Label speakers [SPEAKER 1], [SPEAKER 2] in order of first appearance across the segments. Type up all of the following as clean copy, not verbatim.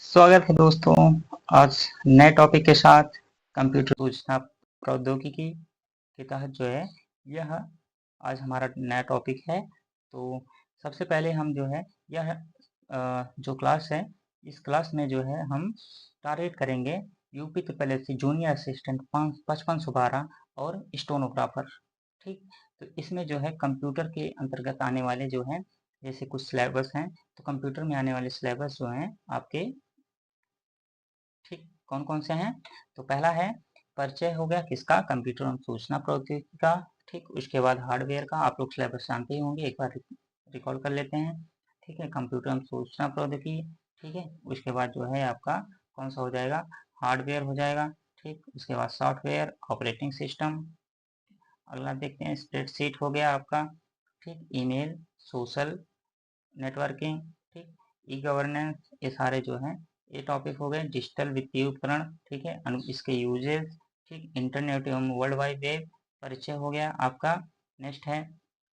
[SPEAKER 1] स्वागत है दोस्तों। आज नए टॉपिक के साथ कंप्यूटर सूचना प्रौद्योगिकी के तहत जो है यह आज हमारा नया टॉपिक है। तो सबसे पहले हम जो है यह जो क्लास है इस क्लास में जो है हम टारगेट करेंगे UP triple S C junior assistant 5512 और स्टोनोग्राफर। ठीक, तो इसमें जो है कंप्यूटर के अंतर्गत आने वाले जो हैं जैसे कुछ सिलेबस हैं, तो कंप्यूटर में आने वाले सिलेबस जो हैं आपके ठीक कौन कौन से हैं। तो पहला है परिचय हो गया किसका, कंप्यूटर एवं सूचना प्रौद्योगिकी का। ठीक, उसके बाद हार्डवेयर का, आप लोग सिलेबस जानते ही होंगे, एक बार रिकॉर्ड कर लेते हैं। ठीक है, कंप्यूटर एवं सूचना प्रौद्योगिकी। ठीक है, उसके बाद जो है आपका कौन सा हो जाएगा, हार्डवेयर हो जाएगा। ठीक, उसके बाद सॉफ्टवेयर, ऑपरेटिंग सिस्टम। अगला देखते हैं स्प्रेडशीट हो गया आपका। ठीक, ईमेल, सोशल नेटवर्किंग। ठीक, ई गवर्नेंस, ये सारे जो हैं ये टॉपिक हो गए। डिजिटल वित्तीय उपकरण, ठीक है, इसके यूजेस। ठीक, इंटरनेट एवं वर्ल्ड वाइड वेब परिचय हो गया आपका। नेक्स्ट है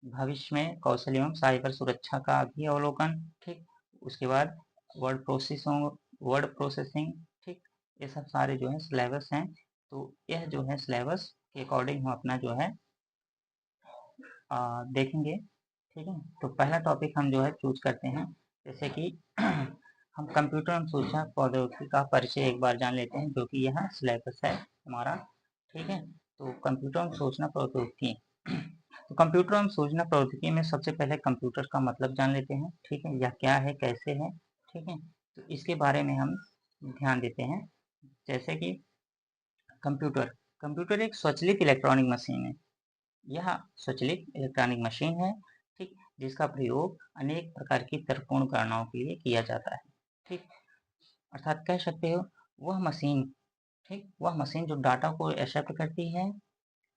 [SPEAKER 1] भविष्य में कौशल एवं साइबर सुरक्षा का भी अवलोकन। ठीक, उसके बाद वर्ड प्रोसेसिंग। ठीक, ये सब सारे जो है सिलेबस हैं। तो यह जो है सिलेबस के अकॉर्डिंग हम अपना जो है देखेंगे। ठीक है, तो पहला टॉपिक हम जो है चूज करते हैं, जैसे कि हम कंप्यूटर एवं सूचना प्रौद्योगिकी का परिचय एक बार जान लेते हैं, जो कि यह सिलेबस है हमारा। ठीक है, तो कंप्यूटर एवं सूचना प्रौद्योगिकी, तो कंप्यूटर एवं सूचना प्रौद्योगिकी में सबसे पहले कंप्यूटर का मतलब जान लेते हैं। ठीक है, यह क्या है, कैसे है। ठीक है, तो इसके बारे में हम ध्यान देते हैं। जैसे कि कंप्यूटर कंप्यूटर एक स्वचालित इलेक्ट्रॉनिक मशीन है। यह स्वचालित इलेक्ट्रॉनिक मशीन है, ठीक, जिसका प्रयोग अनेक प्रकार की तर्कपूर्ण गणनाओं के लिए किया जाता है। ठीक, अर्थात कह सकते हो वह मशीन, ठीक, वह मशीन जो डाटा को एक्सेप्ट करती है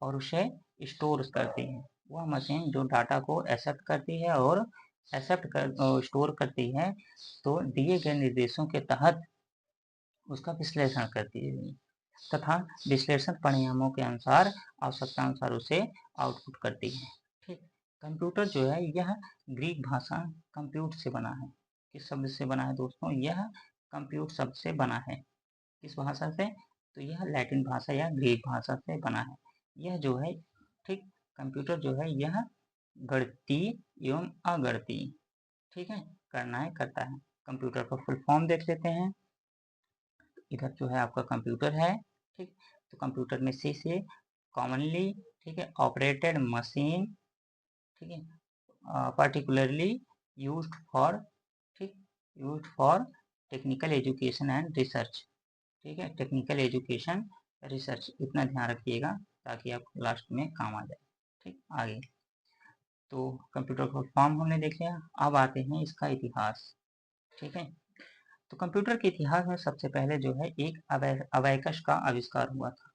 [SPEAKER 1] और उसे स्टोर करती है। वह मशीन जो डाटा को एक्सेप्ट करती है और स्टोर करती है, तो दिए गए निर्देशों के तहत उसका विश्लेषण करती है तथा विश्लेषण परिणामों के अनुसार आवश्यकता अनुसार उसे आउटपुट करती है। ठीक, कंप्यूटर जो है यह ग्रीक भाषा कंप्यूट से बना है। किस शब्द से बना है दोस्तों, यह कंप्यूट शब्द से बना है। किस भाषा से, तो यह लैटिन भाषा या ग्रीक भाषा से बना है। यह जो है ठीक, कंप्यूटर जो है यह गणितीय एवं अगणितीय, ठीक है, गणनाएं करता है। कंप्यूटर का फुल फॉर्म देख लेते हैं। इधर जो है आपका कंप्यूटर है। ठीक, तो कंप्यूटर में सी से कॉमनली, ठीक है, ऑपरेटेड मशीन, ठीक है, पर्टिकुलरली यूज्ड फॉर, ठीक, used for technical education and research. ठीक है, टेक्निकल एजुकेशन रिसर्च, इतना ध्यान रखिएगा ताकि आप लास्ट में काम आ जाए। ठीक, आगे तो कंप्यूटर का फॉर्म हमने देख लिया। अब आते हैं इसका इतिहास। ठीक है, तो कंप्यूटर के इतिहास में सबसे पहले जो है एक अबैकस का आविष्कार हुआ था।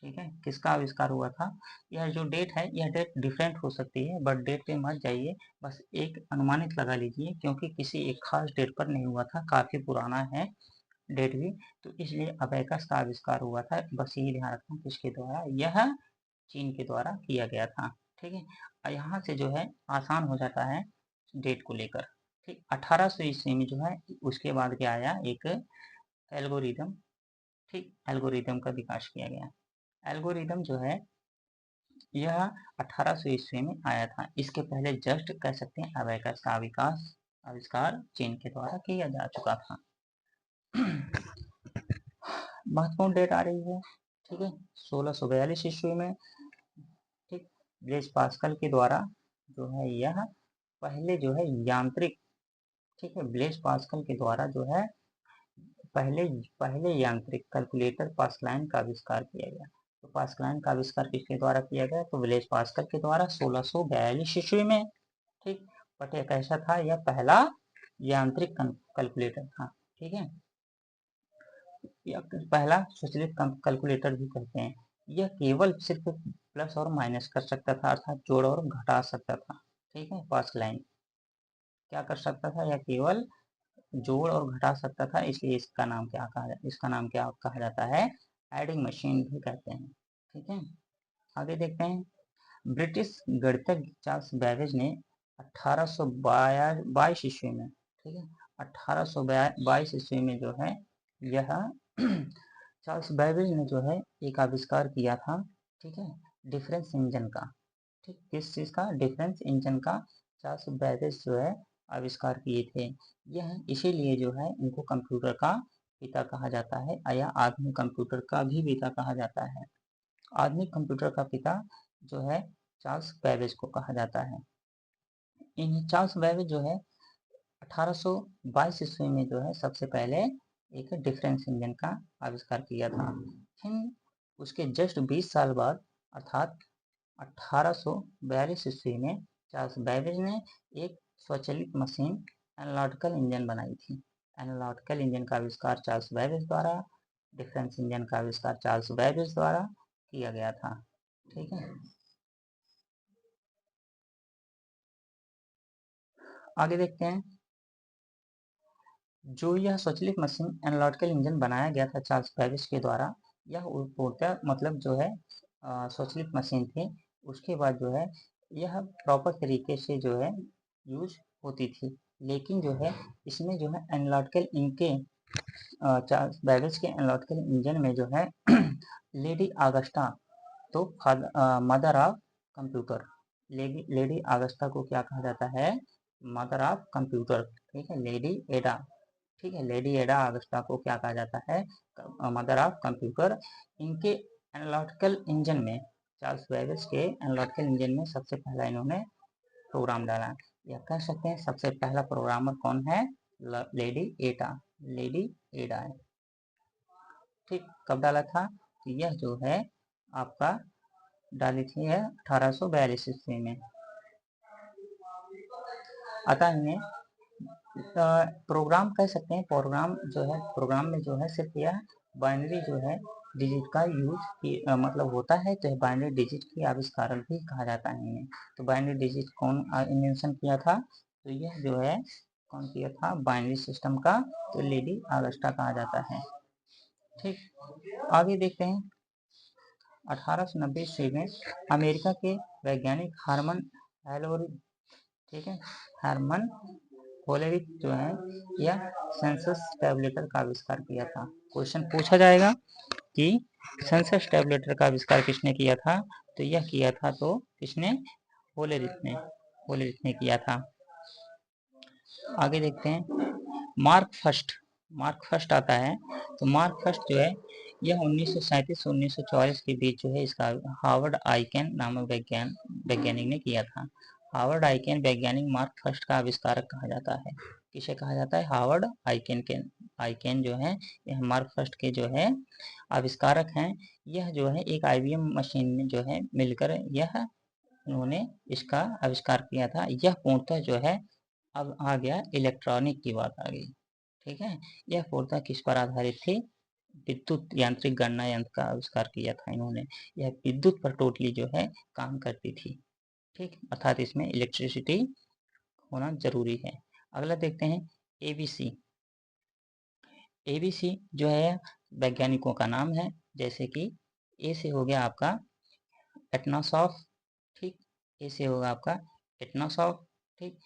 [SPEAKER 1] ठीक है, किसका आविष्कार हुआ था, यह जो डेट है यह डेट डिफरेंट हो सकती है, बट डेट पे मत जाइए, बस एक अनुमानित लगा लीजिए, क्योंकि किसी एक खास डेट पर नहीं हुआ था, काफी पुराना है डेट भी, तो इसलिए अबैकस का आविष्कार हुआ था। बस यही ध्यान रखना किसके द्वारा, यह चीन के द्वारा किया गया था। ठीक है, और यहाँ से जो है आसान हो जाता है डेट को लेकर। ठीक, 1800 ईस्वी में जो है उसके बाद क्या आया, एक एल्गोरिदम। ठीक, एल्गोरिदम का विकास किया गया। एल्गोरिदम जो है यह 1800 ईस्वी में आया था। इसके पहले जस्ट कह सकते हैं अबैकस का आविष्कार चीन के द्वारा किया जा चुका था। महत्वपूर्ण डेट आ रही है। ठीक है, 1642 ईस्वी में, ठीक, ब्लेज पास्कल के द्वारा जो है यह पहले जो है यांत्रिक, ठीक है, ब्लेज पास्कल के द्वारा जो है पहले पहले यांत्रिक कैलकुलेटर पास्कलाइन का आविष्कार किया गया। तो पास्कलाइन का आविष्कार किसके द्वारा किया गया, तो ब्लेज पास्कल के द्वारा 1642 ईस्वी में। ठीक, बट यह कैसा था, यह पहला यांत्रिक कैलकुलेटर था। ठीक है, यह पहला स्वचालित कैलकुलेटर भी कहते हैं। यह केवल सिर्फ प्लस और माइनस कर सकता था, अर्थात जोड़ और घटा सकता था। ठीक है, पास्कलाइन क्या कर सकता था, यह केवल जोड़ और घटा सकता था, इसलिए इसका नाम क्या कहा जाता है, एडिंग मशीन भी कहते हैं। ठीक है, आगे देखते हैं। ब्रिटिश गणितज्ञ चार्ल्स बेबेज ने 1822 ईस्वी में, ठीक है, 1822 ईस्वी में जो है यह चार्ल्स बेबेज ने जो है एक आविष्कार किया था, ठीक है, डिफरेंस इंजन का। ठीक, किस चीज़ का? डिफरेंस इंजन का चार्ल्स बेबेज जो है आविष्कार किए थे। यह इसीलिए जो है इनको कंप्यूटर का पिता कहा जाता है, या आधुनिक कंप्यूटर का भी पिता कहा जाता है। आधुनिक कंप्यूटर का पिता जो है चार्ल्स बेबेज को कहा जाता है। इन चार्ल्स बेबेज जो है 1822 ईस्वी में जो है सबसे पहले एक डिफरेंस इंजन का आविष्कार किया था। फिर उसके जस्ट 20 साल बाद अर्थात 1842 ईस्वी में चार्ल्स बेबेज ने एक स्वचालित मशीन एनालिटिकल इंजन बनाई थी। एनालिटिकल इंजन का आविष्कार चार्ल्स बेबेज द्वारा, डिफरेंस इंजन का आविष्कार चार्ल्स बेबेज द्वारा किया गया था। ठीक है, आगे देखते हैं। जो यह स्वचालित मशीन एनालिटिकल इंजन बनाया गया था चार्ल्स बेबेज के द्वारा, यह पूर्णतः मतलब जो है स्वचालित मशीन थी। उसके बाद जो है यह प्रॉपर तरीके से जो है यूज होती थी, लेकिन जो है इसमें जो है एनालिटिकल इनके चार्ल्स बेबेज के एनालिटिकल इंजन में जो है लेडी आगस्टा तो मदर ऑफ कंप्यूटर, लेडी आगस्टा को क्या कहा जाता है? Mother of computer. ठीक है, लेडी एडा। ठीक है, लेडी एडा आगस्टा को क्या कहा जाता है? Mother of computer. इनके एनालिटिकल इंजन में, चार्ल्स बेबेज के एनालिटिकल इंजन में सबसे पहला इन्होंने प्रोग्राम डाला, या कह सकते हैं सबसे पहला प्रोग्रामर कौन है? लेडी एडा, लेडी एडा है। ठीक, कब डाला था? यह जो है आपका डाली थी है 1842 ईस्वी में। अतः इन्हें प्रोग्राम कह सकते हैं। प्रोग्राम जो है, प्रोग्राम में जो है सिर्फ यह बाइनरी जो है डिजिट का यूज मतलब होता है, तो बाइनरी डिजिट की आविष्कारक भी कहा जाता है इन्हें। तो बाइनरी डिजिट कौन इन्वेंशन किया था? तो यह जो है कौन किया था? बाइनरी सिस्टम का, तो लेडी आगस्टा कहा जाता है। ठीक, आगे देखते हैं। 1890 ईस्वी में अमेरिका के वैज्ञानिक हार्मन हेलोरिक, ठीक है, हार्मन होलेरिक जो है यह सेंसस टैबलेटर का आविष्कार किया था। क्वेश्चन पूछा जाएगा कि सेंसस टैबलेटर का आविष्कार किसने किया था? तो यह किया था तो किसने? होलेरिक ने किया था। आगे देखते हैं। मार्क फर्स्ट, मार्क फर्स्ट आता है। तो मार्क फर्स्ट जो है यह 1937 1944 के बीच जो है इसका हार्वर्ड आइकेन नामक वैज्ञानिक ने किया था। हार्वर्ड आइकेन वैज्ञानिक मार्क फर्स्ट का आविष्कारक कहा जाता है। किसे कहा जाता है? हार्वर्ड आइकेन जो है यह मार्क फर्स्ट के जो है आविष्कारक हैं। यह जो है एक IBM मशीन में जो है मिलकर यह उन्होंने इसका आविष्कार किया था। यह पूर्णतः जो है अब आ गया इलेक्ट्रॉनिक की बात आ गई। ठीक है, यह पूर्णतः किस पर आधारित थी? विद्युत यांत्रिक गणना यंत्र का आविष्कार किया था इन्होंने। यह विद्युत पर टोटली जो है काम करती थी। ठीक, अर्थात इसमें इलेक्ट्रिसिटी होना जरूरी है। अगला देखते हैं ABC। ABC जो है वैज्ञानिकों का नाम है, जैसे कि ए से हो गया आपका एटनॉसॉफ, ठीक, ए से होगा आपका एटनॉसॉफ, ठीक,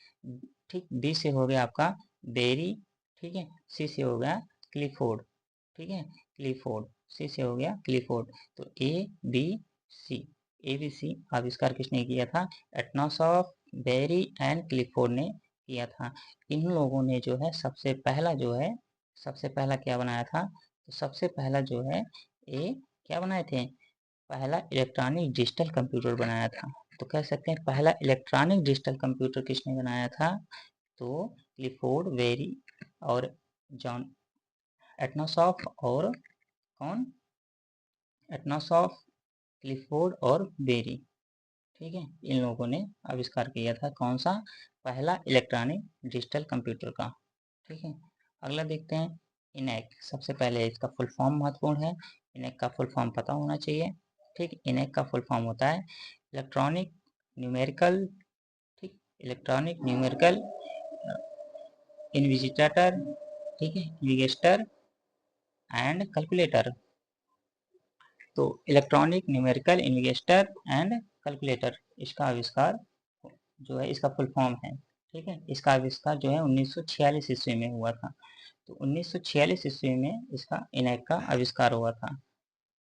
[SPEAKER 1] ठीक, बी से हो गया आपका बेरी, ठीक है, सी से हो गया क्लिफोर्ड, ठीक है, क्लिफोर्ड, सी से हो गया क्लिफोर्ड। तो ABC, ABC आविष्कार किसने किया था? एटनॉसॉफ, बेरी एंड क्लिफोर्ड ने किया था। इन लोगों ने जो है सबसे पहला जो है, सबसे पहला क्या बनाया था? तो सबसे पहला जो है ये क्या बनाए थे? पहला इलेक्ट्रॉनिक डिजिटल कंप्यूटर बनाया था। तो कह सकते हैं पहला इलेक्ट्रॉनिक डिजिटल कंप्यूटर किसने बनाया था? तो क्लिफोर्ड, वेरी और जॉन एटनॉसॉफ और कौन? एटनॉसॉफ, क्लिफोर्ड और बेरी। ठीक है, इन लोगों ने आविष्कार किया था कौन सा? पहला इलेक्ट्रॉनिक डिजिटल कंप्यूटर का। ठीक है, अगला देखते हैं इनैक। सबसे पहले इसका फुल फॉर्म महत्वपूर्ण है, इनैक का फुल फॉर्म पता होना चाहिए। ठीक, इनैक का फुल फॉर्म होता है इलेक्ट्रॉनिक न्यूमेरिकल, ठीक, इलेक्ट्रॉनिक न्यूमेरिकल इन्विजिलेटर, ठीक है, इन्विगेटर एंड कैलकुलेटर। तो इलेक्ट्रॉनिक न्यूमेरिकल इन्विगेटर एंड कैलकुलेटर, इसका आविष्कार जो है इसका फुल फॉर्म है। ठीक है। इसका आविष्कार जो है 1946 ईस्वी में हुआ था। तो 1946 ईस्वी में इसका इनैक का आविष्कार हुआ था।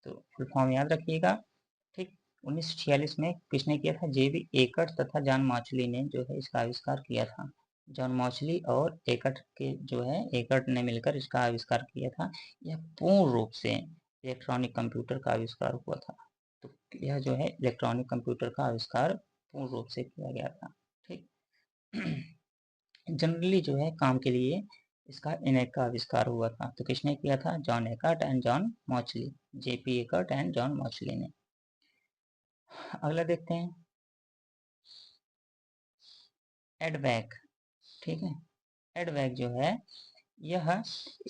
[SPEAKER 1] तो फुल फॉर्म याद रखिएगा। ठीक, 1946 में किसने किया था? जेबी एकट तथा जॉन मॉचली ने जो है इसका आविष्कार किया था। जॉन मॉचली और एकट के जो है एकट ने मिलकर इसका आविष्कार किया था। यह पूर्ण रूप से इलेक्ट्रॉनिक कंप्यूटर का आविष्कार हुआ था। तो यह जो है इलेक्ट्रॉनिक कंप्यूटर का आविष्कार पूर्ण रूप से किया गया था। ठीक, जनरली जो है काम के लिए इसका इनैक का आविष्कार हुआ था। तो किसने किया था? जॉन एकट एंड जॉन मॉचली, जेपी एकट एंड जॉन मॉचली ने। अगला देखते हैं, एडवैक। ठीक है, एडवैक जो है यह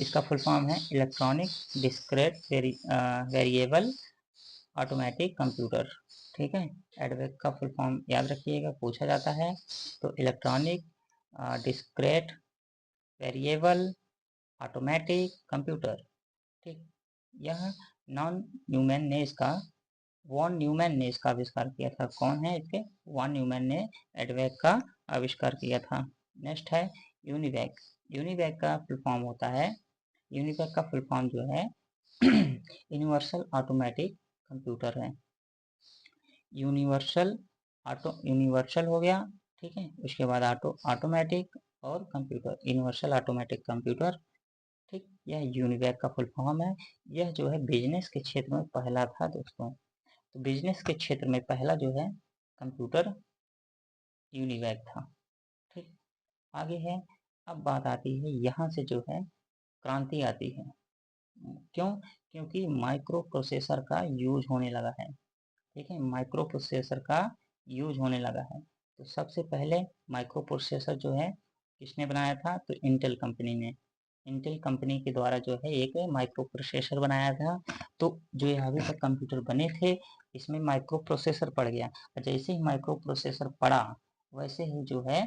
[SPEAKER 1] इसका फुल फॉर्म है electronic discrete variable automatic computer. ठीक है, एडवैक का फुल फॉर्म याद रखिएगा, पूछा जाता है। तो electronic discrete variable automatic computer. ठीक, यह नॉन न्यूमैन ने इसका वॉन न्यूमैन ने इसका आविष्कार किया था। कौन है इसके? वॉन न्यूमैन ने एडवैक का आविष्कार किया था। नेक्स्ट है यूनिवैक। यूनिवैक का फुल फॉर्म होता है, यूनिवैक का फुल फॉर्म जो है यूनिवर्सल ऑटोमेटिक कंप्यूटर है। यूनिवर्सल हो गया, ठीक है। उसके बाद ऑटोमेटिक और कंप्यूटर, यूनिवर्सल ऑटोमेटिक कंप्यूटर। ठीक, यह यूनिवैक का फुल फॉर्म है। यह जो है बिजनेस के क्षेत्र में पहला था दोस्तों। तो बिजनेस के क्षेत्र में पहला जो है कंप्यूटर यूनिवैक था। ठीक, आगे है, अब बात आती है यहाँ से जो है क्रांति आती है। क्यों? क्योंकि माइक्रो प्रोसेसर का यूज होने लगा है। ठीक है, माइक्रो प्रोसेसर का यूज होने लगा है। तो सबसे पहले माइक्रो प्रोसेसर जो है किसने बनाया था? तो इंटेल कंपनी ने। इंटेल कंपनी के द्वारा जो है एक माइक्रो प्रोसेसर बनाया था। तो जो ये अभी तक कंप्यूटर बने थे इसमें माइक्रो प्रोसेसर पड़ गया, और जैसे ही माइक्रो प्रोसेसर पड़ा वैसे ही जो है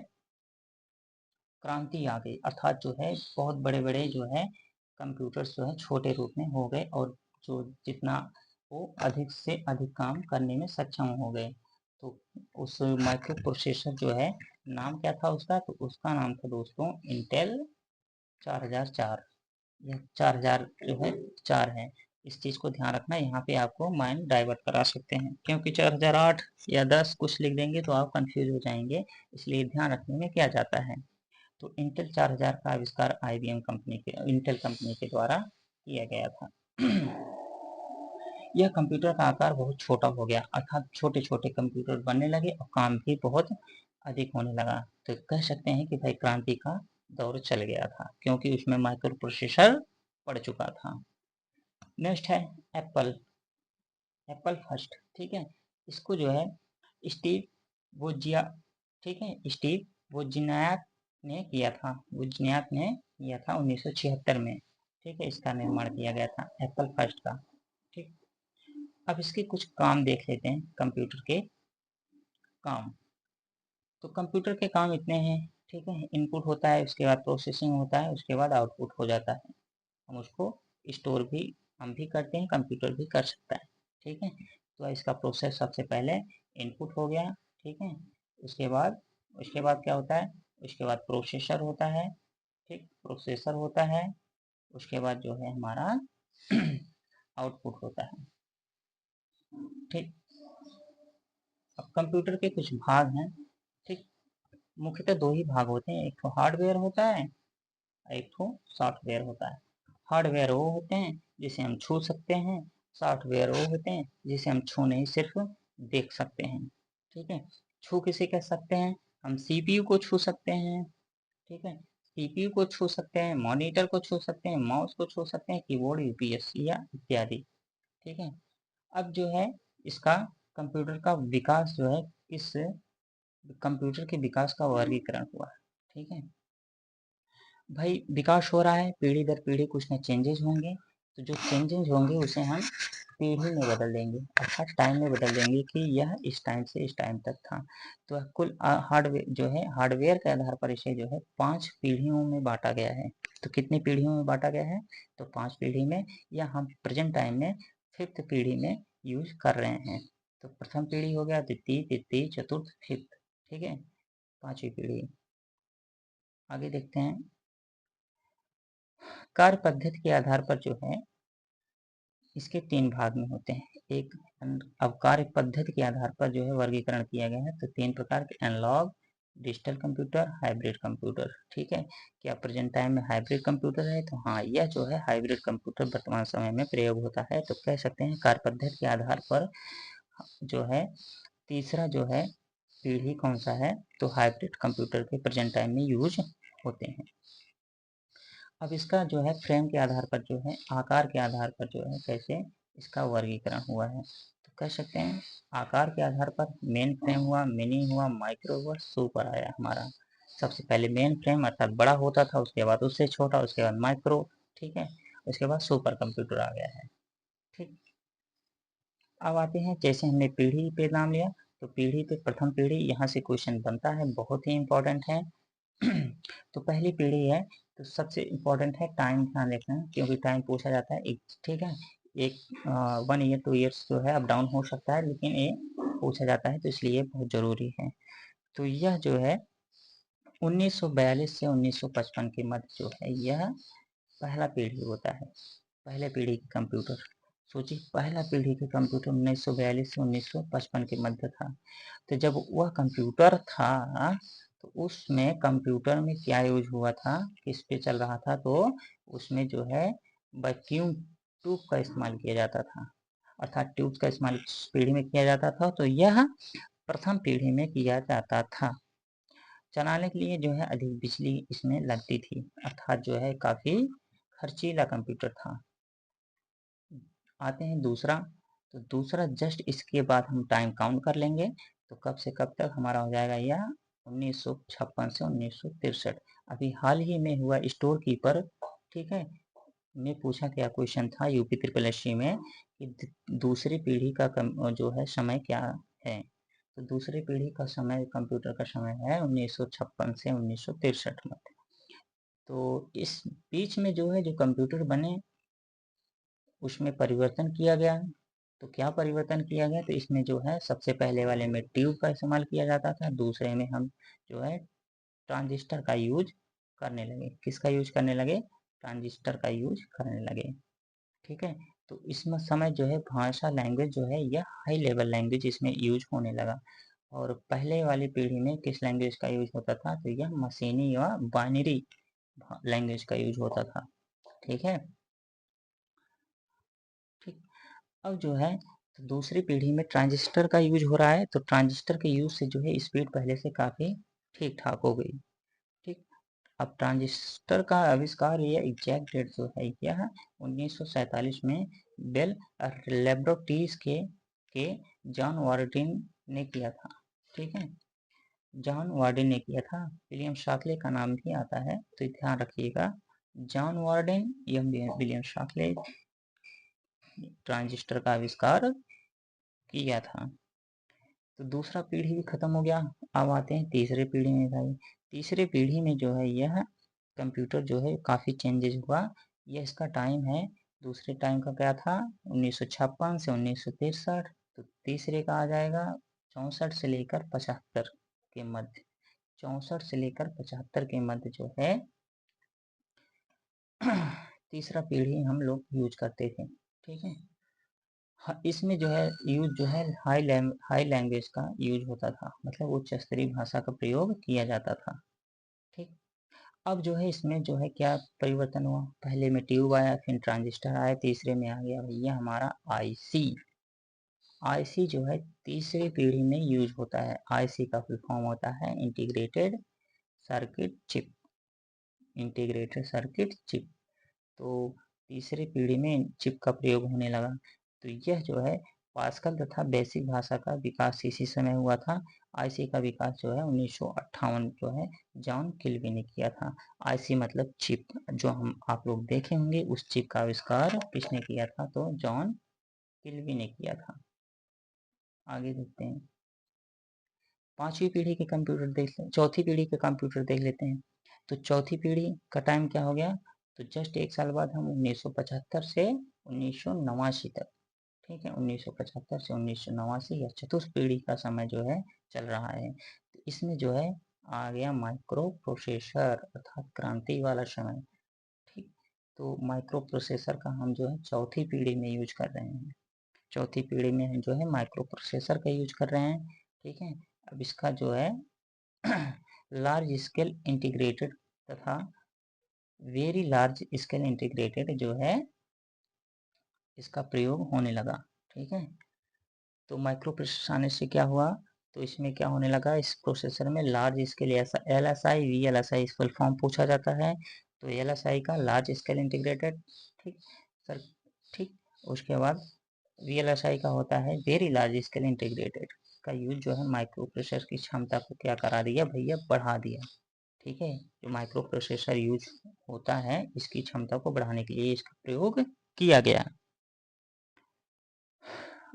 [SPEAKER 1] क्रांति आ गई, अर्थात जो है बहुत बड़े बड़े जो है कंप्यूटर्स जो है छोटे रूप में हो गए, और जो जितना वो अधिक से अधिक काम करने में सक्षम हो गए। तो उस माइक्रो प्रोसेसर जो है नाम क्या था उसका? तो उसका नाम था दोस्तों इंटेल 4004। यह 4000 जो है 4 है। इस चीज को ध्यान रखना, यहाँ पे आपको माइंड डाइवर्ट करा सकते हैं, क्योंकि 4008 या 10 कुछ लिख देंगे तो आप कंफ्यूज हो जाएंगे, इसलिए ध्यान रखने में क्या जाता है। तो इंटेल 4000 का आविष्कार आईबीएम कंपनी के इंटेल कंपनी के द्वारा किया गया था। यह कंप्यूटर का आकार बहुत छोटा हो गया, अर्थात छोटे छोटे कंप्यूटर बनने लगे और काम भी बहुत अधिक होने लगा। तो कह सकते हैं कि भाई क्रांति का दौर चल गया था, क्योंकि उसमें माइक्रो प्रोसेसर पड़ चुका था। नेक्स्ट है एप्पल, एप्पल फर्स्ट। ठीक है, इसको जो है स्टीव वोजिया, ठीक है, स्टीव वोजिनियाक ने किया था, वोजिनियाक ने किया था 1976 में। ठीक है, इसका निर्माण किया गया था एप्पल फर्स्ट का। ठीक, अब इसके कुछ काम देख लेते हैं, कंप्यूटर के काम। तो कंप्यूटर के काम इतने हैं, ठीक है। इनपुट होता है, उसके बाद प्रोसेसिंग होता है, उसके बाद आउटपुट हो जाता है। हम उसको स्टोर भी हम भी करते हैं, कंप्यूटर भी कर सकता है। ठीक है, तो इसका प्रोसेस सबसे पहले इनपुट हो गया। ठीक है, उसके बाद क्या होता है? उसके बाद प्रोसेसर होता है। ठीक, प्रोसेसर होता है, उसके बाद जो है हमारा आउटपुट होता है। ठीक, अब कंप्यूटर के कुछ भाग हैं। ठीक, मुख्यतः दो ही भाग होते हैं, एक तो हार्डवेयर होता है, एक तो सॉफ्टवेयर होता है। हार्डवेयर वो होते हैं जिसे हम छू सकते हैं, सॉफ्टवेयर वो होते हैं जिसे हम छू नहीं, सिर्फ देख सकते हैं। ठीक है, छू किसे कह सकते हैं? हम सीपीयू को छू सकते हैं। ठीक है, सीपीयू को छू सकते हैं, मॉनिटर को छू सकते हैं, माउस को छू सकते हैं, कीबोर्ड, यूपीएस या इत्यादि। ठीक है, अब जो है इसका कंप्यूटर का विकास जो है किस कंप्यूटर के विकास का वर्गीकरण हुआ। ठीक है भाई, विकास हो रहा है, पीढ़ी दर पीढ़ी कुछ ना चेंजेस होंगे। तो जो चेंजेस होंगे उसे हम पीढ़ी में बदल देंगे, अर्थात टाइम में बदल देंगे कि यह इस टाइम से इस टाइम तक था। तो कुल हार्डवेयर जो है, हार्डवेयर के आधार पर इसे जो है 5 पीढ़ियों में बांटा गया है। तो कितनी पीढ़ियों में बांटा गया है? तो 5 पीढ़ी में, या हम प्रेजेंट टाइम में 5th पीढ़ी में यूज कर रहे हैं। तो प्रथम पीढ़ी हो गया, द्वितीय, तृतीय, चतुर्थ, फिफ्थ। ठीक है, 5वीं पीढ़ी। आगे देखते हैं। कार्य पद्धति के आधार पर जो है इसके 3 भाग में होते हैं। एक अब कार्य पद्धति के आधार पर जो है वर्गीकरण किया गया है, तो 3 प्रकार के analog, digital computer, hybrid computer. ठीक है, क्या प्रेजेंट टाइम में हाइब्रिड कंप्यूटर है? तो हाँ, यह जो है हाइब्रिड कंप्यूटर वर्तमान समय में प्रयोग होता है। तो कह सकते हैं कार्य पद्धति के आधार पर जो है तीसरा जो है पीढ़ी कौन सा है? तो हाइब्रिड कंप्यूटर के प्रेजेंट टाइम में यूज होते हैं। अब इसका जो है फ्रेम के आधार पर जो है आकार के आधार पर जो है कैसे इसका वर्गीकरण हुआ है, तो कह सकते हैं आकार के आधार पर मेन फ्रेम हुआ, मिनी हुआ, माइक्रो हुआ, सुपर आया हमारा। सबसे पहले मेन फ्रेम अर्थात बड़ा होता था, उसके बाद उससे छोटा, उसके बाद माइक्रो, ठीक है, उसके बाद सुपर कंप्यूटर आ गया है। ठीक, अब आते हैं, जैसे हमने पीढ़ी पे नाम लिया, तो पीढ़ी पे प्रथम पीढ़ी, यहाँ से क्वेश्चन बनता है, बहुत ही इंपॉर्टेंट है। तो पहली पीढ़ी है, तो सबसे इम्पोर्टेंट है टाइम, ध्यान रखना है क्योंकि टाइम पूछा जाता है। एक ठीक है, एक 1 ईयर 2 ईयर्स जो है अप डाउन हो सकता है, लेकिन ये पूछा जाता है तो इसलिए बहुत ज़रूरी है। तो यह जो है 1942 से 1955 के मध्य जो है यह पहला पीढ़ी होता है, पहले पीढ़ी के कंप्यूटर। सोचिए, पहला पीढ़ी के कंप्यूटर 1942 से 1955 के मध्य था। तो जब वह कंप्यूटर था तो उसमें कंप्यूटर में क्या यूज हुआ था, किस पे चल रहा था? तो उसमें जो है वैक्यूम ट्यूब का इस्तेमाल किया जाता था, अर्थात ट्यूब का इस्तेमाल इस पीढ़ी में किया जाता था। तो यह प्रथम पीढ़ी में किया जाता था। चलाने के लिए जो है अधिक बिजली इसमें लगती थी, अर्थात जो है काफ़ी खर्चीला कंप्यूटर था। आते हैं दूसरा, तो दूसरा जस्ट इसके बाद हम टाइम काउंट कर लेंगे, तो कब से कब तक हमारा हो जाएगा यह 1956 से 1963। अभी हाल ही में हुआ स्टोर कीपर, ठीक है, में पूछा गया क्वेश्चन था यूपी ट्रिपल एससी में कि दूसरी पीढ़ी का जो है समय क्या है? तो दूसरी पीढ़ी का समय कंप्यूटर का समय है 1956 से 1963 में। तो इस बीच में जो है जो कंप्यूटर बने उसमें परिवर्तन किया गया है। तो क्या परिवर्तन किया गया? तो इसमें जो है सबसे पहले वाले में ट्यूब का इस्तेमाल किया जाता था, दूसरे में हम जो है ट्रांजिस्टर का यूज करने लगे। किसका यूज करने लगे? ट्रांजिस्टर का यूज करने लगे। ठीक है, तो इसमें समय जो है भाषा लैंग्वेज जो है यह हाई लेवल लैंग्वेज इसमें यूज होने लगा। और पहले वाली पीढ़ी में किस लैंग्वेज का यूज होता था? तो यह मशीनी या बाइनरी लैंग्वेज का यूज होता था। ठीक है, ठीक। अब जो है तो दूसरी पीढ़ी में ट्रांजिस्टर का यूज हो रहा है, तो ट्रांजिस्टर के यूज से जो है स्पीड पहले से काफ़ी ठीक ठाक हो गई। ठीक, अब ट्रांजिस्टर का आविष्कार या एग्जैक्ट डेट जो है यह 1947 में बेल लैबोरेटरीज के जॉन वार्डिन ने किया था। ठीक है, जॉन वार्डिन ने किया था। विलियम शाक्ले का नाम भी आता है, तो ध्यान रखिएगा, जॉन वार्डिन या विलियम शाक्ले ट्रांजिस्टर का आविष्कार किया था। तो दूसरा पीढ़ी भी खत्म हो गया। अब आते हैं तीसरे पीढ़ी में भाई। तीसरे पीढ़ी में जो है यह कंप्यूटर जो है काफ़ी चेंजेस हुआ। यह इसका टाइम है, दूसरे टाइम का क्या था 1956 से 1963। तो तीसरे का आ जाएगा 64 से लेकर 75 के मध्य। 64 से लेकर 75 के मध्य जो है तीसरा पीढ़ी हम लोग यूज करते थे। ठीक है, इसमें जो है यूज जो है हाई लैंग्वेज का यूज होता था, मतलब उच्च स्तरीय भाषा का प्रयोग किया जाता था। ठीक, अब जो है इसमें जो है क्या परिवर्तन हुआ? पहले में ट्यूब आया, फिर ट्रांजिस्टर आया, तीसरे में आ गया भैया हमारा आईसी। आईसी जो है तीसरी पीढ़ी में यूज होता है। आईसी का फुल फॉर्म होता है integrated circuit chip. Integrated circuit chip. तो तीसरी पीढ़ी में चिप का प्रयोग होने लगा। तो यह जो है पास्कल तथा बेसिक भाषा का विकास इसी समय हुआ था। आईसी का विकास जो है 1958 जो है जॉन किल्वी ने किया था। आईसी मतलब चिप, जो हम आप लोग देखे होंगे, उस चिप का आविष्कार किसने किया था? तो जॉन किल्वी ने किया था। आगे देखते हैं, पांचवी पीढ़ी के कंप्यूटर देख लें, चौथी पीढ़ी के कंप्यूटर देख लेते हैं। तो चौथी पीढ़ी का टाइम क्या हो गया? तो जस्ट एक साल बाद हम 1975 से 1989 तक, ठीक है, 1975 से 1989 या चतुर्थ पीढ़ी का समय जो है चल रहा है। तो इसमें जो है आ गया माइक्रो प्रोसेसर अर्थात क्रांति वाला समय। ठीक, तो माइक्रो प्रोसेसर का हम जो है चौथी पीढ़ी में यूज कर रहे हैं। चौथी पीढ़ी में हम जो है माइक्रो प्रोसेसर का यूज कर रहे हैं। ठीक है, अब इसका जो है लार्ज स्केल इंटीग्रेटेड तथा वेरी लार्ज स्केल इंटीग्रेटेड जो है इसका प्रयोग होने लगा। ठीक है, तो माइक्रो प्रोसेसर आने से क्या हुआ, तो इसमें क्या होने लगा, इस प्रोसेसर में लार्ज स्केल LSI VLSI इस फुल फॉर्म पूछा जाता है, तो LSI का लार्ज स्केल इंटीग्रेटेड। ठीक सर, ठीक, उसके बाद VLSI का होता है वेरी लार्ज स्केल इंटीग्रेटेड। का यूज जो है माइक्रो प्रोसेसर की क्षमता को क्या करा दिया भैया, बढ़ा दिया। ठीक है, जो माइक्रो प्रोसेसर यूज होता है इसकी क्षमता को बढ़ाने के लिए इसका प्रयोग किया गया।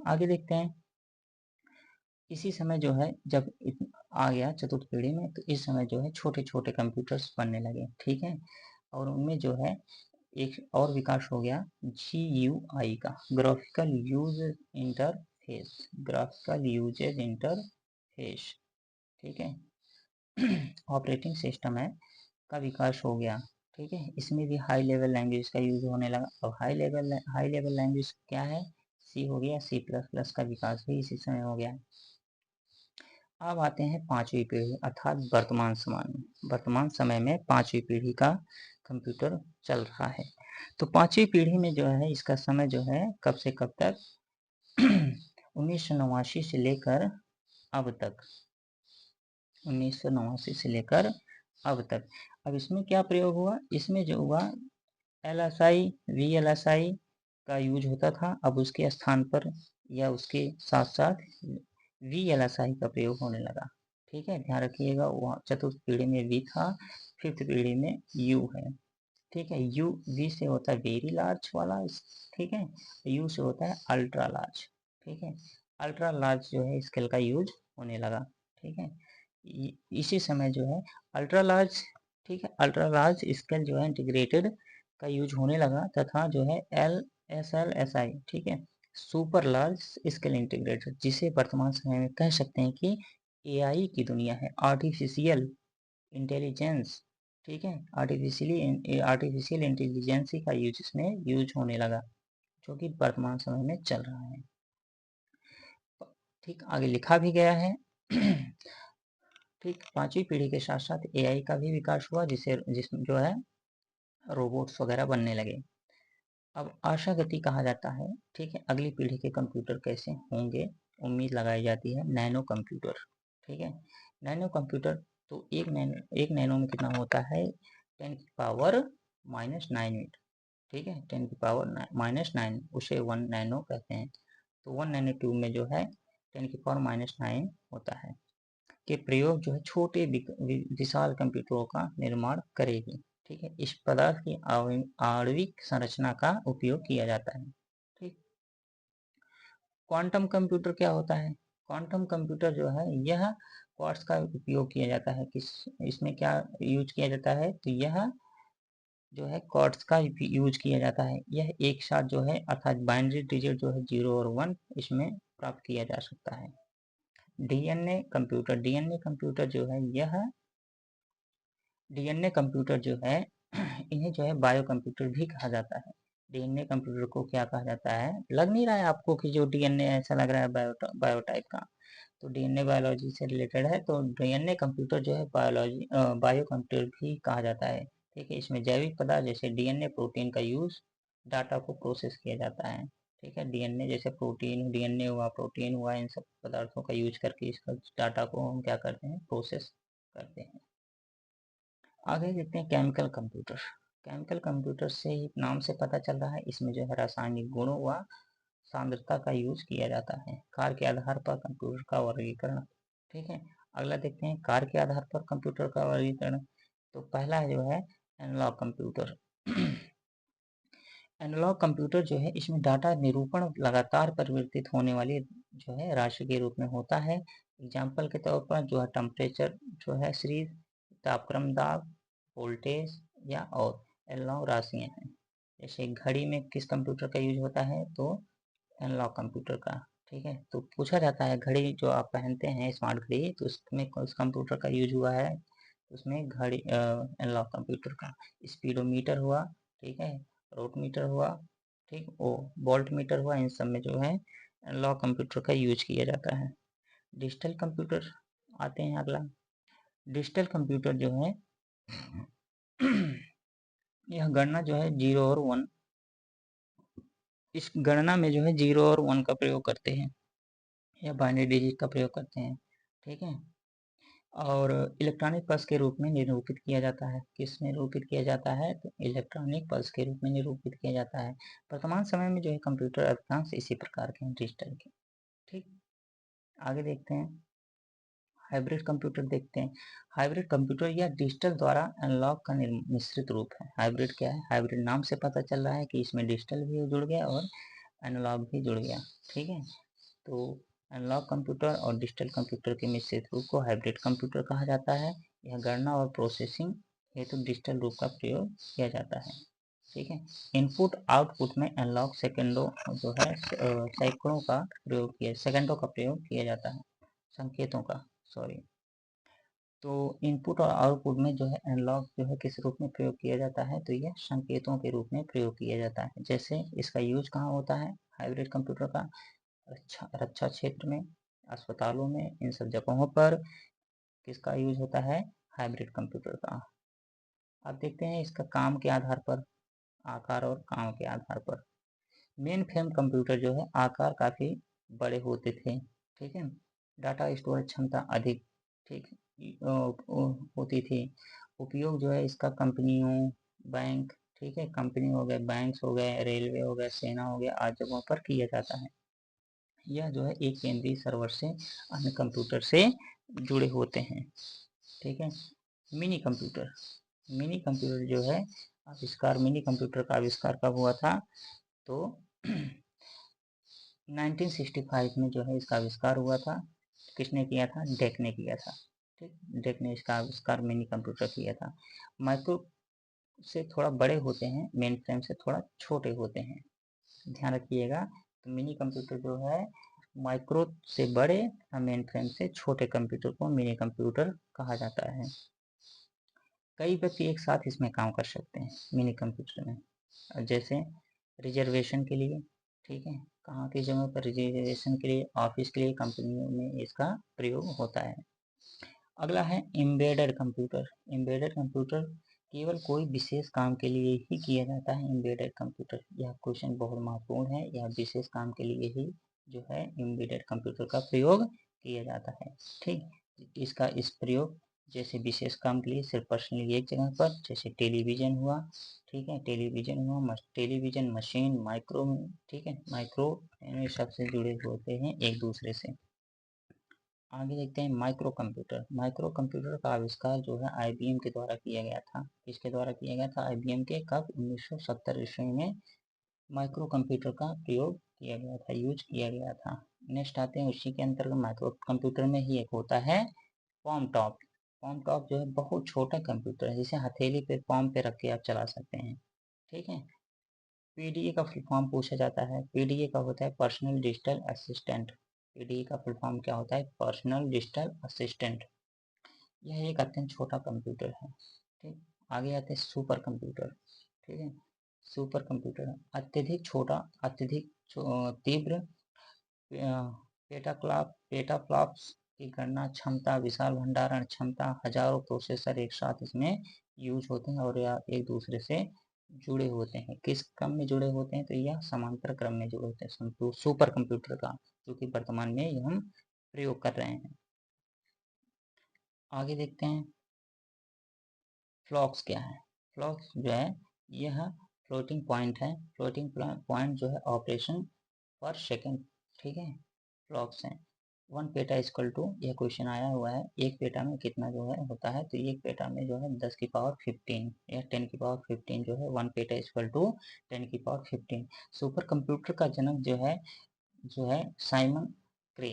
[SPEAKER 1] आगे देखते हैं, इसी समय जो है जब आ गया चतुर्थ पीढ़ी में, तो इस समय जो है छोटे छोटे कंप्यूटर्स बनने लगे। ठीक है, और उनमें जो है एक और विकास हो गया GUI का, graphical user interface, graphical user interface. ठीक है, ऑपरेटिंग सिस्टम है का विकास हो गया। ठीक है, इसमें भी हाई लेवल लैंग्वेज का यूज होने लगा। अब हाई लेवल लैंग्वेज क्या है, सी हो गया, C++ का विकास भी इसी समय हो गया। अब आते हैं पांचवी पीढ़ी अर्थात वर्तमान समय में। वर्तमान समय में पांचवी पीढ़ी का कंप्यूटर चल रहा है। तो पांचवी पीढ़ी में जो है इसका समय जो है कब से कब तक 1989 से लेकर अब तक, 1989 से लेकर अब तक। अब इसमें क्या प्रयोग हुआ, इसमें जो हुआ LSI VLSI का यूज होता था, अब उसके स्थान पर या उसके साथ साथ VLSI का प्रयोग होने लगा। ठीक है, ध्यान रखिएगा, वहाँ चतुर्थ पीढ़ी में V था, फिफ्थ पीढ़ी में U है। ठीक है, U V से होता है वेरी लार्ज वाला, ठीक है, U से होता है अल्ट्रा लार्ज। ठीक है, अल्ट्रा लार्ज जो है स्केल का यूज होने लगा। ठीक है, इसी समय जो है अल्ट्रा लार्ज, ठीक है, अल्ट्रा लार्ज स्केल जो है इंटीग्रेटेड का यूज होने लगा, तथा जो है LSI, ठीक है, सुपर लार्ज स्केल इंटीग्रेटेड, जिसे वर्तमान समय में कह सकते हैं कि AI की दुनिया है, आर्टिफिशियल इंटेलिजेंस। ठीक है, आर्टिफिशियल इंटेलिजेंस का यूज इसमें यूज होने लगा, जो कि वर्तमान समय में चल रहा है। ठीक, आगे लिखा भी गया है। ठीक, पांचवी पीढ़ी के साथ साथ AI का भी विकास हुआ, जिसमें जो है रोबोट्स वगैरह बनने लगे। अब आशा गति कहा जाता है। ठीक है, अगली पीढ़ी के कंप्यूटर कैसे होंगे, उम्मीद लगाई जाती है नैनो कंप्यूटर। ठीक है, नैनो कंप्यूटर, तो एक नैनो में कितना होता है, 10⁻⁻⁹। ठीक है, 10⁻⁻⁹, उसे 1 नैनो कहते हैं। तो 1 नैनो ट्यूब में जो है 10⁻⁹ होता है, के प्रयोग जो है छोटे विशाल कंप्यूटरों का निर्माण करेगी। ठीक है, इस पदार्थ की आणविक संरचना का उपयोग किया जाता है। ठीक, क्वांटम कंप्यूटर क्या होता है, क्वांटम कंप्यूटर जो है यह क्वार्ट्ज का उपयोग किया जाता है। किस इसमें क्या यूज किया जाता है, तो यह जो है क्वार्ट्ज का यूज किया जाता है। यह एक साथ जो है अर्थात बाइनरी डिजिट जो है 0 और 1 इसमें प्राप्त किया जा सकता है। डीएनए कंप्यूटर जो है, यह डीएनए कंप्यूटर जो है इन्हें जो है बायो कंप्यूटर भी कहा जाता है। डीएनए कंप्यूटर को क्या कहा जाता है, लग नहीं रहा है आपको कि जो डीएनए ऐसा लग रहा है बायो टाइप का, तो डीएनए बायोलॉजी से रिलेटेड है, तो डीएनए कंप्यूटर जो है बायो कंप्यूटर भी कहा जाता है। ठीक है, इसमें जैविक पदार्थ जैसे डीएनए प्रोटीन का यूज डाटा को प्रोसेस किया जाता है। ठीक है, डीएनए जैसे डीएनए हुआ, प्रोटीन हुआ, इन सब पदार्थों का यूज करके इसका डाटा को हम क्या करते हैं, प्रोसेस करते हैं। आगे देखते हैं केमिकल कंप्यूटर। केमिकल कंप्यूटर से ही नाम से पता चल रहा है, इसमें जो है रासायनिक गुणों व सांद्रता का यूज किया जाता है। कार्य के आधार पर कंप्यूटर का वर्गीकरण। ठीक है, अगला देखते हैं कार्य के आधार पर कंप्यूटर का वर्गीकरण। तो पहला जो है एनालॉग कंप्यूटर। एनालॉग कंप्यूटर जो है इसमें डाटा निरूपण लगातार परिवर्तित होने वाली जो है राशि के रूप में होता है। एग्जाम्पल के तौर पर जो है टेम्परेचर जो है सीरीज, तापक्रम, दाब, वोल्टेज या और एनालॉग राशियां हैं। जैसे घड़ी में किस कंप्यूटर का यूज होता है, तो एनालॉग कंप्यूटर का। ठीक है। तो पूछा जाता है घड़ी जो आप पहनते हैं स्मार्ट घड़ी, तो उसमें उस कंप्यूटर का यूज हुआ है, उसमें घड़ी एनालॉग कंप्यूटर का स्पीडोमीटर हुआ, ठीक है, रोटमीटर हुआ, ठीक, वो वोल्ट मीटर हुआ, इन सब में जो है एनालॉग कंप्यूटर का यूज किया जाता है। डिजिटल कंप्यूटर आते हैं अगला। डिजिटल कंप्यूटर जो है यह गणना जो है 0 और 1, इस गणना में जो है 0 और 1 का प्रयोग करते हैं या बाइनरी डिजिट का प्रयोग करते हैं, ठीक है। और इलेक्ट्रॉनिक पल्स के रूप में निरूपित किया जाता है। किस में निरूपित किया जाता है? तो इलेक्ट्रॉनिक पल्स के रूप में निरूपित किया जाता है। वर्तमान समय में जो है कंप्यूटर अधिकांश इसी प्रकार के हैं, डिजिटल के। ठीक, आगे देखते हैं हाइब्रिड कंप्यूटर देखते हैं। हाइब्रिड कंप्यूटर या डिजिटल द्वारा एनालॉग का मिश्रित रूप है। हाइब्रिड क्या है? हाइब्रिड नाम से पता चल रहा है कि इसमें डिजिटल भी जुड़ गया और एनालॉग भी जुड़ गया, ठीक है। तो एनालॉग कंप्यूटर और डिजिटल कंप्यूटर के मिश्रित रूप को हाइब्रिड कंप्यूटर कहा जाता है। यह गणना और प्रोसेसिंग हेतु डिजिटल रूप का प्रयोग किया जाता है, ठीक है। इनपुट आउटपुट में एनालॉग सेकंडों जो है सैकड़ों का प्रयोग किया सेकंडों का प्रयोग किया जाता है, संकेतों का, सॉरी। तो इनपुट और आउटपुट में जो है एनालॉग जो है किस रूप में प्रयोग किया जाता है? तो यह संकेतों के रूप में प्रयोग किया जाता है। जैसे इसका यूज कहाँ होता है हाइब्रिड कंप्यूटर का? रक्षा क्षेत्र में, अस्पतालों में, इन सब जगहों पर किसका यूज होता है? हाइब्रिड कंप्यूटर का। अब देखते हैं इसका काम के आधार पर, आकार और काम के आधार पर। मेन फ्रेम कंप्यूटर जो है आकार काफी बड़े होते थे, ठीक है। डाटा स्टोरेज क्षमता अधिक, ठीक, होती थी। उपयोग जो है इसका कंपनियों, बैंक, ठीक है, कंपनी हो गए, बैंक हो गए, रेलवे हो गए, सेना हो गया, आदि जगहों पर किया जाता है। यह जो है एक केंद्रीय सर्वर से अन्य कंप्यूटर से जुड़े होते हैं, ठीक है। मिनी कंप्यूटर, मिनी कंप्यूटर जो है आविष्कार, मिनी कंप्यूटर का आविष्कार कब हुआ था? तो 1965 में जो है इसका आविष्कार हुआ था। किसने किया था? डेक ने किया था, ठीक। डेक ने इसका आविष्कार मिनी कंप्यूटर किया था। माइक्रो से थोड़ा बड़े होते हैं, मेन फ्रेम से थोड़ा छोटे होते हैं, ध्यान रखिएगा। तो मिनी कंप्यूटर जो है माइक्रो से बड़े, मेन फ्रेम से छोटे कंप्यूटर को मिनी कंप्यूटर कहा जाता है। कई व्यक्ति एक साथ इसमें काम कर सकते हैं मिनी कंप्यूटर में, जैसे रिजर्वेशन के लिए, ठीक है, कहाँ की जगह पर रिजर्वेशन के लिए, ऑफिस के लिए, कंपनियों में इसका प्रयोग होता है। अगला है एम्बेडेड कंप्यूटर। एम्बेडेड कंप्यूटर केवल कोई विशेष काम के लिए ही किया जाता है। एम्बेडेड कंप्यूटर, यह क्वेश्चन बहुत महत्वपूर्ण है। यह विशेष काम के लिए ही जो है एम्बेडेड कंप्यूटर का प्रयोग किया जाता है, ठीक। इसका इस प्रयोग जैसे विशेष काम के लिए सिर्फ पर्सनली एक जगह पर, जैसे टेलीविजन हुआ, ठीक है, टेलीविजन हुआ, टेलीविजन मशीन, माइक्रो, ठीक है, माइक्रो, सबसे जुड़े होते हैं एक दूसरे से। आगे देखते हैं माइक्रो कंप्यूटर। माइक्रो कंप्यूटर का आविष्कार जो है आईबीएम के द्वारा किया गया था। किसके द्वारा किया गया था? आईबीएम के। कब? 1970 ईस्वी में माइक्रो कंप्यूटर का प्रयोग किया गया था, यूज किया गया था। नेक्स्ट आते हैं उसी के अंतर्गत माइक्रो कंप्यूटर में ही एक होता है पॉम टॉप। पॉम टॉप जो है बहुत छोटा कंप्यूटर है, जिसे हथेली पे, पॉम पे रख के आप चला सकते हैं, ठीक है। पीडीए का फुल फॉर्म पूछा जाता है। पीडीए का होता है पर्सनल डिजिटल असिस्टेंट। पीडीए का फुल फॉर्म क्या होता है? Personal digital assistant. यह एक अत्यंत छोटा कंप्यूटर है, ठीक। आगे आते हैं सुपर कंप्यूटर, ठीक है। सुपर कंप्यूटर अत्यधिक छोटा, अत्यधिक तीव्र, पेटाफ्लॉप्स की गणना क्षमता, विशाल भंडारण क्षमता, हजारों प्रोसेसर एक साथ इसमें यूज होते हैं और या एक दूसरे से जुड़े होते हैं। किस क्रम में जुड़े होते हैं? तो यह समांतर क्रम में जुड़े होते हैं सुपर कंप्यूटर का, जो कि वर्तमान में हम प्रयोग कर रहे हैं। आगे देखते हैं फ्लॉक्स क्या है। फ्लॉक्स जो है यह फ्लोटिंग पॉइंट है। फ्लोटिंग पॉइंट जो है ऑपरेशन पर सेकेंड, ठीक है, फ्लॉक्स है। 1 पेटा इक्वल टू, यह क्वेश्चन आया हुआ है, एक पेटा में कितना जो है होता है? तो एक पेटा में जो है 10 की पावर 15 या 10 की पावर 15 जो है 1 पेटा इक्वल टू 10 की पावर 15। सुपर कंप्यूटर का जनक जो है साइमन क्रे।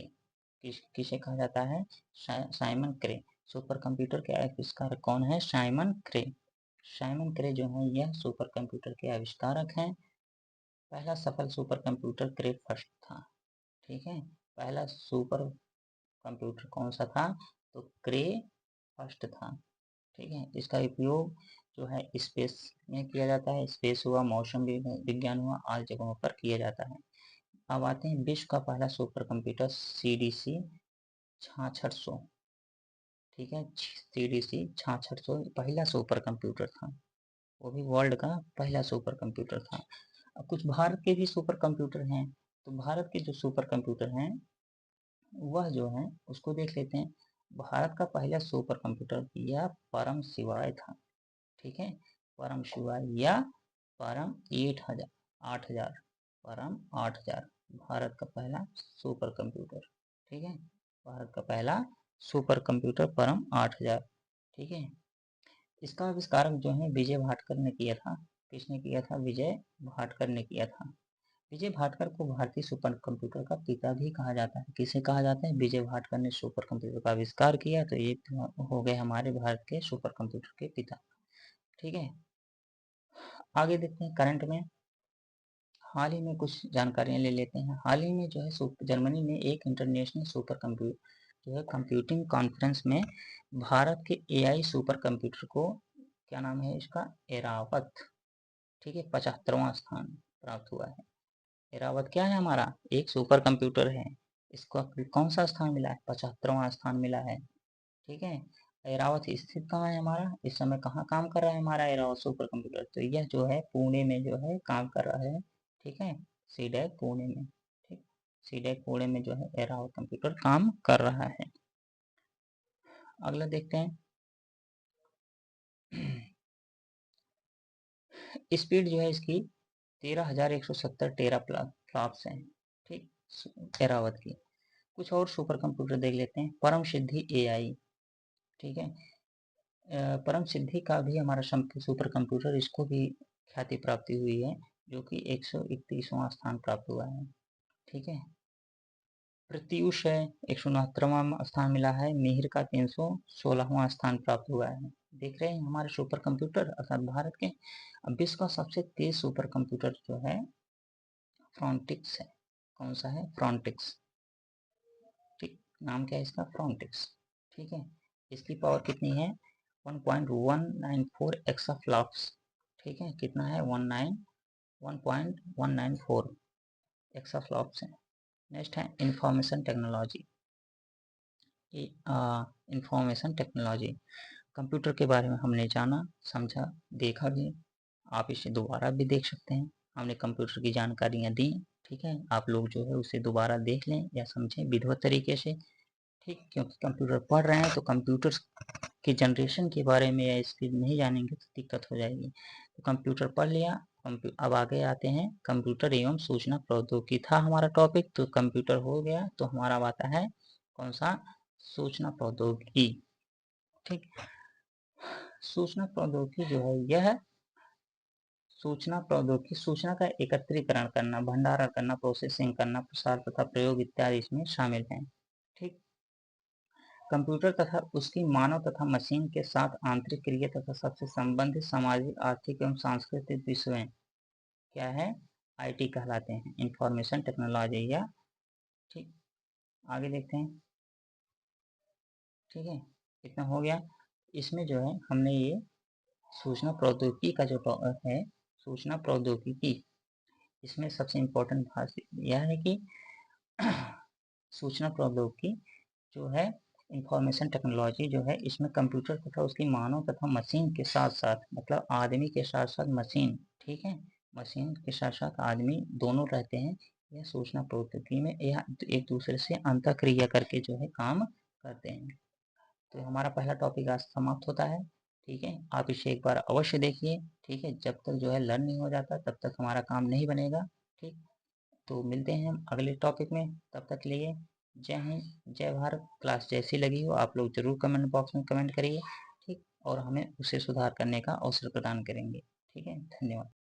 [SPEAKER 1] किसे कहा जाता है? साइमन क्रे। सुपर कंप्यूटर के आविष्कारक कौन है? साइमन क्रे। साइमन क्रे जो है यह सुपर कंप्यूटर के आविष्कारक हैं। पहला सफल सुपर कंप्यूटर क्रे फर्स्ट था, ठीक है, पहला सुपर कंप्यूटर कौन सा था? तो क्रे फर्स्ट था। ठीक है, इसका उपयोग जो है स्पेस में किया जाता है, स्पेस हुआ, मौसम विज्ञान हुआ, आदि जगहों पर किया जाता है। अब आते हैं विश्व का पहला सुपर कंप्यूटर CDC 6600। ठीक है, CDC 6600 पहला सुपर कंप्यूटर था, वो भी वर्ल्ड का पहला सुपर कंप्यूटर था। अब कुछ भारत के भी सुपर कंप्यूटर हैं, तो भारत के जो सुपर कंप्यूटर हैं वह जो है उसको देख लेते हैं। भारत का पहला सुपर कंप्यूटर यह परम शिवाय था। ठीक है, परम शिवाय या परम 8,000 परम 8,000 भारत का पहला सुपर कंप्यूटर। ठीक है, भारत का पहला सुपर कंप्यूटर परम 8,000। ठीक है, इसका आविष्कारक जो है विजय भाटकर ने किया था। किसने किया था? विजय भाटकर ने किया था। विजय भाटकर को भारतीय सुपर कंप्यूटर का पिता भी कहा जाता है। किसे कहा जाता है? विजय भाटकर ने सुपर कंप्यूटर का आविष्कार किया, तो ये हो गए हमारे भारत के सुपर कंप्यूटर के पिता। ठीक है, आगे देखते हैं करंट में। हाल ही में कुछ जानकारियां ले लेते हैं। हाल ही में जो है जर्मनी ने एक इंटरनेशनल सुपर कंप्यूटर जो है कंप्यूटिंग कॉन्फ्रेंस में भारत के AI सुपर कंप्यूटर को, क्या नाम है इसका? एरावत। ठीक है, 75वां स्थान प्राप्त हुआ है। एरावत क्या है? हमारा एक सुपर कंप्यूटर है, इसको कौन सा स्थान मिला है? 75वां स्थान मिला है। ठीक है, एरावत स्थित कहाँ है हमारा? इस समय कहाँ काम कर रहा है हमारा एरावत सुपर कंप्यूटर? तो यह जो है पुणे में जो है काम कर रहा है। ठीक है, सीडैक पुणे में। ठीक, सीडैक पुणे में जो है एरावत कंप्यूटर काम कर रहा है। अगला देखते हैं। स्पीड जो है इसकी 13,170 टेरा फ्लॉप्स है। ठीक, एरावत की। कुछ और सुपर कंप्यूटर देख लेते हैं। परम सिद्धि AI। ठीक है, परम सिद्धि का भी हमारा सुपर कंप्यूटर, इसको भी ख्याति प्राप्ति हुई है, जो कि 131वां स्थान प्राप्त हुआ है। ठीक है, प्रत्युष है 169वां स्थान मिला है। मिहिर का 316वां स्थान प्राप्त हुआ है। देख रहे हैं हमारे सुपर कंप्यूटर अर्थात भारत के। अब विश्व का सबसे तेज सुपर कंप्यूटर जो है फ्रॉन्टिक्स है। कौन सा है? फ्रॉन्टिक्स। ठीक, नाम क्या है इसका? फ्रॉन्टिक्स। ठीक है, इसकी पावर कितनी है? 1.194 एक्साफ्लॉप्स। ठीक है, कितना है? 1.194 एक्साफ्लॉप्स है। नेक्स्ट है information technology. Information technology, computer के बारे में हमने जाना, समझा, देखा भी। आप इसे दोबारा भी देख सकते हैं। हमने कंप्यूटर की जानकारियाँ दी। ठीक है, आप लोग जो है उसे दोबारा देख लें या समझें विधिवत तरीके से। ठीक, क्योंकि कंप्यूटर पढ़ रहे हैं तो कंप्यूटर के जनरेशन के बारे में या इसकी नहीं जानेंगे तो दिक्कत हो जाएगी। तो कंप्यूटर पढ़ लिया। अब आगे आते हैं, कंप्यूटर एवं सूचना प्रौद्योगिकी था हमारा टॉपिक, तो कंप्यूटर हो गया, तो हमारा आता है कौन सा? सूचना प्रौद्योगिकी। ठीक, सूचना प्रौद्योगिकी जो है यह सूचना प्रौद्योगिकी सूचना का एकत्रीकरण करना, भंडारण करना, प्रोसेसिंग करना, प्रसार तथा प्रयोग इत्यादि इसमें शामिल हैं। ठीक, कंप्यूटर तथा उसकी मानव तथा मशीन के साथ आंतरिक क्रिया तथा सबसे संबंधित सामाजिक, आर्थिक एवं सांस्कृतिक विषय क्या है? IT कहलाते हैं, इंफॉर्मेशन टेक्नोलॉजी या। ठीक, आगे देखते हैं। ठीक है, इतना हो गया। इसमें जो है हमने ये सूचना प्रौद्योगिकी का जो है, सूचना प्रौद्योगिकी, इसमें सबसे इम्पोर्टेंट बात यह है कि सूचना प्रौद्योगिकी जो है, इंफॉर्मेशन टेक्नोलॉजी जो है, इसमें कंप्यूटर तथा उसकी मानव तथा मशीन के साथ साथ, मतलब आदमी के साथ साथ मशीन। ठीक है, मशीन के साथ साथ आदमी दोनों रहते हैं। यह सूचना प्रौद्योगिकी में यह एक दूसरे से अंतःक्रिया करके जो है काम करते हैं। तो हमारा पहला टॉपिक आज समाप्त होता है। ठीक है, आप इसे एक बार अवश्य देखिए। ठीक है, जब तक जो है लर्न नहीं हो जाता तब तक हमारा काम नहीं बनेगा। ठीक, तो मिलते हैं हम अगले टॉपिक में, तब तक के लिए जय हिंद, जय भारत। क्लास जैसी लगी हो आप लोग जरूर कमेंट बॉक्स में कमेंट करिए। ठीक, और हमें उसे सुधार करने का अवसर प्रदान करेंगे। ठीक है, धन्यवाद।